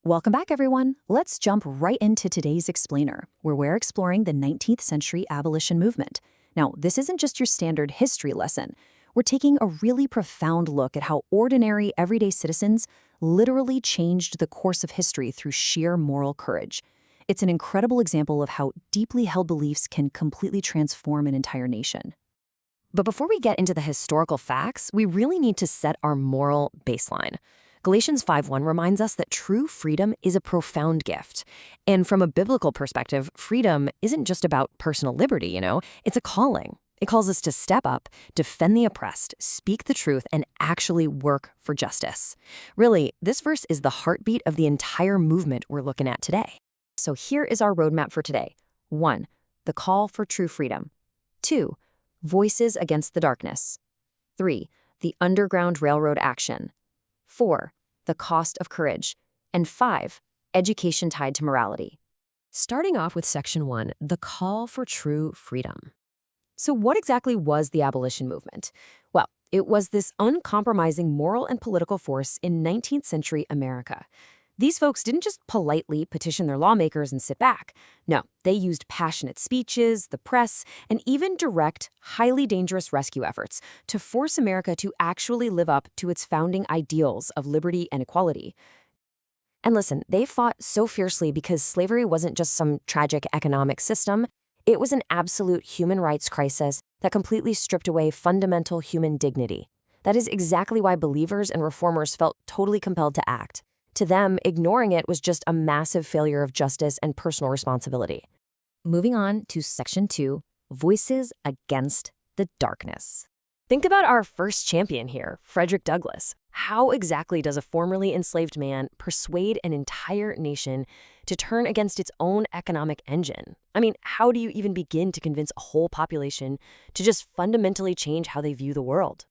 Welcome back, everyone. Let's jump right into today's explainer, where we're exploring the 19th century abolition movement. Now, this isn't just your standard history lesson. We're taking a really profound look at how ordinary, everyday citizens literally changed the course of history through sheer moral courage. It's an incredible example of how deeply held beliefs can completely transform an entire nation. But before we get into the historical facts, we really need to set our moral baseline. Galatians 5:1 reminds us that true freedom is a profound gift. And from a biblical perspective, freedom isn't just about personal liberty, it's a calling. It calls us to step up, defend the oppressed, speak the truth, and actually work for justice. Really, this verse is the heartbeat of the entire movement we're looking at today. So here is our roadmap for today. 1. The call for true freedom. 2. Voices against the darkness. 3. The Underground Railroad action. 4. The cost of courage. And 5. Education tied to morality. Starting off with Section 1, the call for true freedom. So what exactly was the abolition movement? Well, it was this uncompromising moral and political force in 19th century America. These folks didn't just politely petition their lawmakers and sit back. No, they used passionate speeches, the press, and even direct, highly dangerous rescue efforts to force America to actually live up to its founding ideals of liberty and equality. And listen, they fought so fiercely because slavery wasn't just some tragic economic system. It was an absolute human rights crisis that completely stripped away fundamental human dignity. That is exactly why believers and reformers felt totally compelled to act. To them, ignoring it was just a massive failure of justice and personal responsibility. Moving on to Section 2, Voices Against the Darkness. Think about our first champion here, Frederick Douglass. How exactly does a formerly enslaved man persuade an entire nation to turn against its own economic engine? I mean, how do you even begin to convince a whole population to just fundamentally change how they view the world?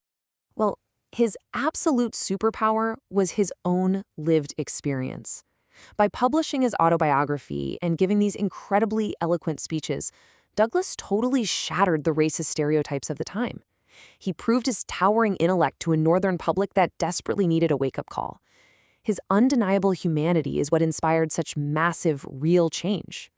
Well, his absolute superpower was his own lived experience. By publishing his autobiography and giving these incredibly eloquent speeches, Douglass totally shattered the racist stereotypes of the time. He proved his towering intellect to a Northern public that desperately needed a wake-up call. His undeniable humanity is what inspired such massive, real change.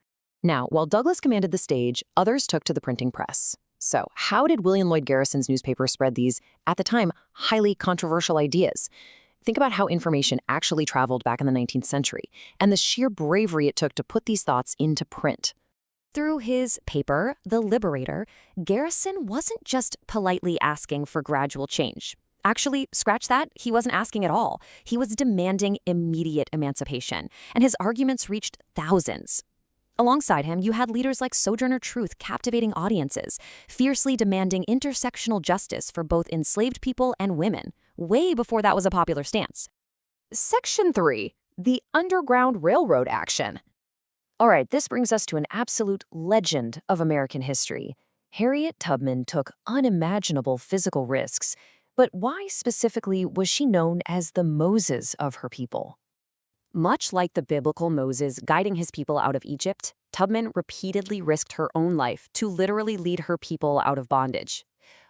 Now, while Douglass commanded the stage, others took to the printing press. So, how did William Lloyd Garrison's newspaper spread these, at the time, highly controversial ideas? Think about how information actually traveled back in the 19th century, and the sheer bravery it took to put these thoughts into print. Through his paper, The Liberator, Garrison wasn't just politely asking for gradual change. Actually, scratch that, he wasn't asking at all. He was demanding immediate emancipation, and his arguments reached thousands. Alongside him, you had leaders like Sojourner Truth captivating audiences, fiercely demanding intersectional justice for both enslaved people and women, way before that was a popular stance. Section 3, the Underground Railroad action. All right, this brings us to an absolute legend of American history. Harriet Tubman took unimaginable physical risks, but why specifically was she known as the Moses of her people? Much like the biblical Moses guiding his people out of Egypt, Tubman repeatedly risked her own life to literally lead her people out of bondage.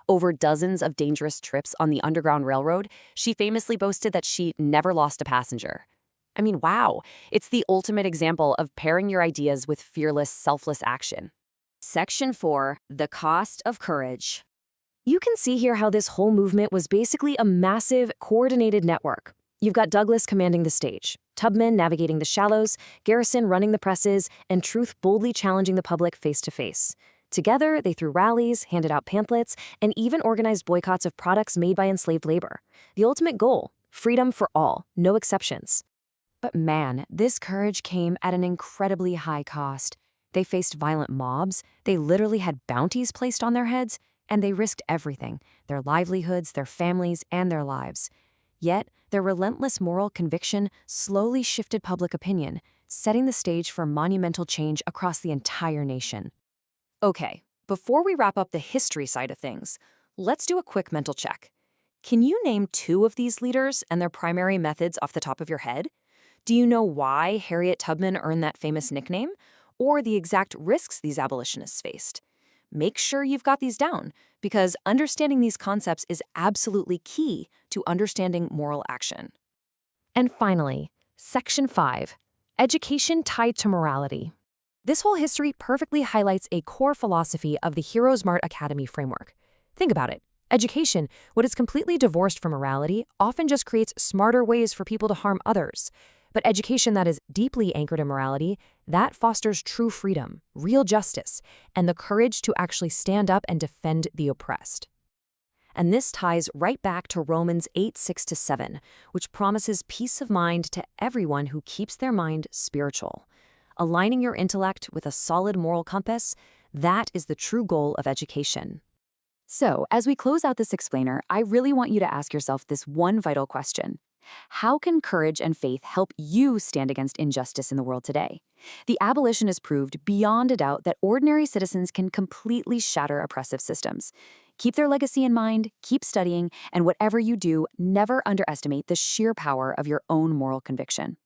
Over dozens of dangerous trips on the Underground Railroad, she famously boasted that she never lost a passenger. I mean, wow, it's the ultimate example of pairing your ideas with fearless, selfless action. Section 4, the cost of courage. You can see here how this whole movement was basically a massive, coordinated network. You've got Douglass commanding the stage, Tubman navigating the shallows, Garrison running the presses, and Truth boldly challenging the public face-to-face. Together, they threw rallies, handed out pamphlets, and even organized boycotts of products made by enslaved labor. The ultimate goal, freedom for all, no exceptions. But man, this courage came at an incredibly high cost. They faced violent mobs, they literally had bounties placed on their heads, and they risked everything, their livelihoods, their families, and their lives. Yet, their relentless moral conviction slowly shifted public opinion, setting the stage for monumental change across the entire nation. Okay, before we wrap up the history side of things, let's do a quick mental check. Can you name 2 of these leaders and their primary methods off the top of your head? Do you know why Harriet Tubman earned that famous nickname, or the exact risks these abolitionists faced? Make sure you've got these down, because understanding these concepts is absolutely key to understanding moral action. And finally, Section 5. Education tied to morality. This whole history perfectly highlights a core philosophy of the HeroesMart Academy framework. Think about it. Education, what is completely divorced from morality, often just creates smarter ways for people to harm others. But education that is deeply anchored in morality, that fosters true freedom, real justice, and the courage to actually stand up and defend the oppressed. And this ties right back to Romans 8:6-7, which promises peace of mind to everyone who keeps their mind spiritual. Aligning your intellect with a solid moral compass, that is the true goal of education. So, as we close out this explainer, I really want you to ask yourself this one vital question. How can courage and faith help you stand against injustice in the world today? The abolitionists proved beyond a doubt that ordinary citizens can completely shatter oppressive systems. Keep their legacy in mind, keep studying, and whatever you do, never underestimate the sheer power of your own moral conviction.